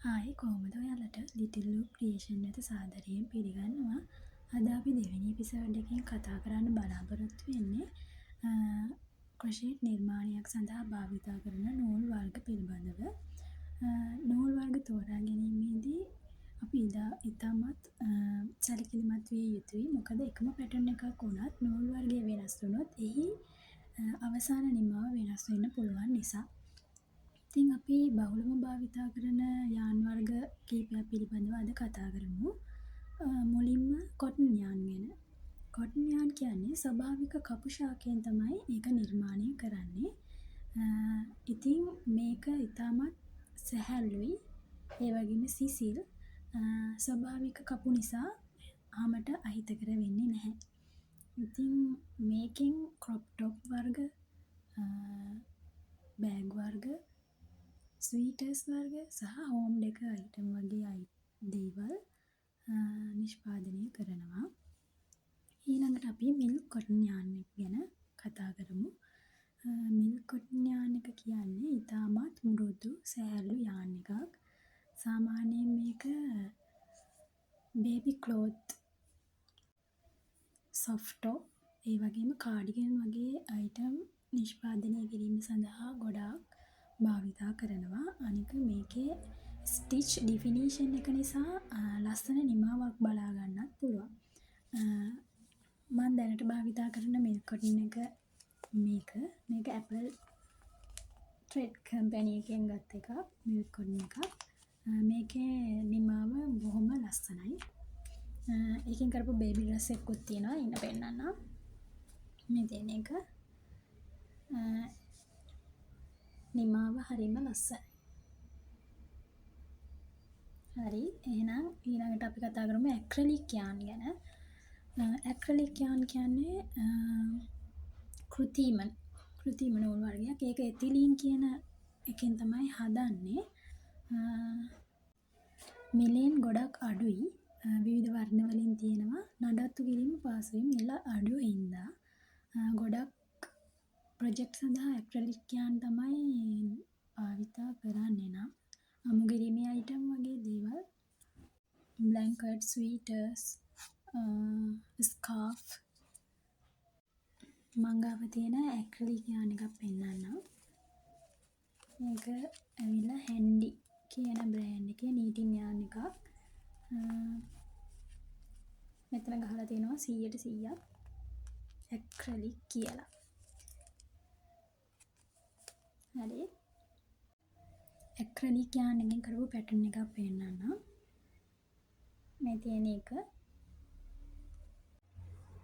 ආයි කොහොමද ඔයාලට ලිටිල් ලූප් ක්‍රියේෂන් වෙත සාදරයෙන් පිළිගන්නවා. අද අපි දෙවෙනි එපිසෝඩ් එකෙන් කතා කරන්න බලාපොරොත්තු වෙන්නේ ක්‍රොෂේට් නිර්මාණයක් සඳහා භාවිතා කරන නූල් වර්ග පිළිබඳව. නූල් වර්ග තෝරා ගැනීමේදී අපි ඉතාමත් සැලකිලිමත් විය යුතුයි. මොකද එකම පැටර්න් එකක් වුණත් නූල් වර්ගය වෙනස් වුණොත් එහි අවසාන නිමාව වෙනස් වෙන්න පුළුවන් නිසා. ඉතින් අපි බහුලව භාවිතා කරන යාන් වර්ග කීපයක් පිළිබඳව අද කතා කරමු. මුලින්ම කොටන් යාන් ගැන. කොටන් යාන් කියන්නේ ස්වභාවික කපු ශාකයෙන් තමයි ඒක නිර්මාණය කරන්නේ. ඉතින් මේක ඉතාමත් සැහැල්ලුයි. ඒ වගේම සිසිල්. ස්වභාවික කපු නිසා හමට අහිතකර වෙන්නේ නැහැ. ඉතින් මේකෙන් ක්‍රොප් ටොප් වර්ග, බෑග් වර්ග, ස්වීටර්ස් වර්ග සහ හෝම් ඩෙකර් අයිටම් වගේ දේවල් නිෂ්පාදනය කරනවා. ඊළඟට අපි මිල්ක් කොටන් යාන් එක ගැන කතා කරමු. මිල්ක් කොටන් යාන් එක කියන්නේ ඉතාමත් මෘදු සැහැල්ලු යාන් එකක්. සාමාන්‍යයෙන් මේක බේබි ක්ලෝත්, සොෆ්ට් ටොප්, ඒ වගේම කාඩිගන් වගේ අයිටම් නිෂ්පාදනය කිරීම සඳහා ගොඩාක් භාවිතා කරනවා. අනික මේකේ ස්ටිච් ඩිෆිනිෂන් එක නිසා ලස්සන නිමාවක් බලා ගන්නත් පුළුවන්. මම දැනට භාවිතා කරන මිල්ක් කොටන් එක මේක ඇපල් ට්‍රෙඩ් කම්පැනි එකෙන් ගත් එකක්. මිල්ක් කොටන් එකක්. මේකේ නිමාව බොහොම ලස්සනයි. ඒකෙන් කරපු බේබි ඩ්‍රෙස් එකකුත් තියෙනවා. ඉන්න පෙන්නන්නම්. මේ තියෙන එක. නිමාව හරිම ලස්සනයි. හරි, එහෙනම් ඊළඟට අපි කතා කරමු ඇක්‍රලික් යාන් ගැන. ඇක්‍රලික් යාන් කියන්නේ කෘතිම නූල් වර්ගයක්. ඒක එතිලීන් කියන එකෙන් තමයි හදන්නේ. මිලෙන් ගොඩක් අඩුයි. විවිධ වර්ණ වලින් තියෙනවා. නඩත්තු කිරීම පහසුයි. මිල අඩු හින්දා ගොඩක් ප්‍රොජෙක්ට් සඳහා ඇක්‍රලික් යාන් තමයි භාවිතා කරන්නේ නම්. අමුගිරීමේ අයිටම් වගේ දේවල්, බ්ලැන්කට්, ස්වීටර්ස්, ස්කාර්ෆ්. මං ගාව තියෙන ඇක්‍රලික් යාන් එකක් පෙන්නන්නම්. මේක ඇවිල්ලා හැන්ඩි කියන බ්‍රෑන්ඩ් එකේ නීටින් යාන් එකක්. මෙතන ගහලා තියෙනවා 100% ඇක්‍රලික් කියලා. හරි. ඇක්‍රලික් යාන් එකෙන් කරපු පැටර්න් එකක් පෙන්නන්නම්. මේ තියෙන එක.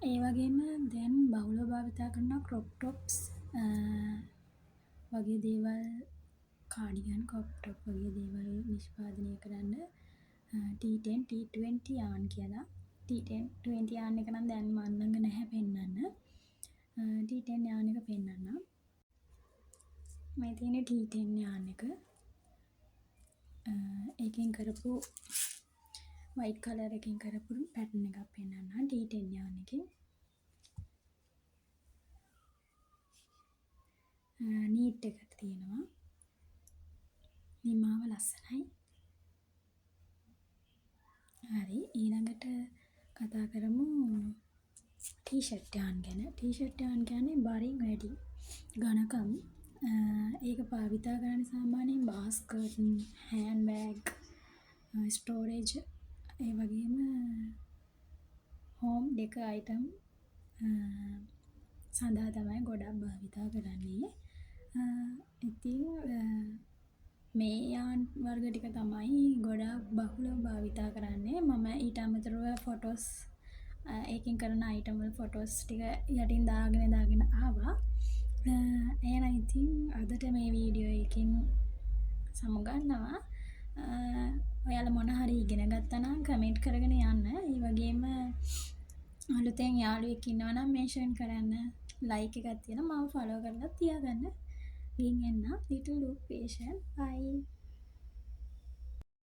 ඒ වගේම දැන් බහුලව භාවිතා කරන ක්‍රොප් ටොප්ස් වගේ දේවල්, කාඩිගන්, ක්‍රොප් ටොප් වගේ දේවල් නිෂ්පාදනය කරන්න T10, T20 යාන් කියලා. T10, T20 යාන් එක නම් දැන් මන් ළඟ නැහැ පෙන්නන්න. T10 යාන් එක පෙන්නන්නම්. මේ තියෙන T10 යාන් එක. ඒකෙන් කරපු වයිට් කලර් එකකින් කරපු පැටර්න් එකක් පෙන්නන්නම් T10 යාන් එකෙන්. නීට් එකක් තියෙනවා. නිමාව ලස්සනයි. හරි, ඊළඟට කතා කරමු ටී-ෂර්ට් යාන් ගැන. ටී-ෂර්ට් යාන් කියන්නේ බරින් වැඩි ඝනකම්. ඒක භාවිතා කරන්නේ සාමාන්‍යයෙන් බාස්කට්, හෑන්ඩ් බෑග්, ස්ටෝරේජ්, ඒ වගේම හෝම් ඩෙකර් අයිටම් සඳහා තමයි ගොඩක් භාවිතා කරන්නේ. ඉතින් මේ යාන් වර්ග ටික තමයි ගොඩක් බහුලව භාවිතා කරන්නේ. මම ඊට අමතරව ෆොටෝස්, ඒකෙන් කරන අයිටම් වල ෆොටෝස් ටික යටින් දාගෙන ආවා. එහෙනම් ඉතින් අදට මේ වීඩියෝ එකෙන් සමුගන්නවා. ඔයාලා මොන හරි ඉගෙන ගත්තා නම් කමෙන්ට් කරගෙන යන්න. ඒ වගේම අලුතෙන් යාළුවෙක් ඉන්නවා නම් මෙන්ෂන් කරන්න. ලයික් එකක් තියලා මාව ෆලෝ කරලා තියාගන්න. ගිහින් එන්න ලිටිල් ලූප් ක්‍රියේෂන්. බයි.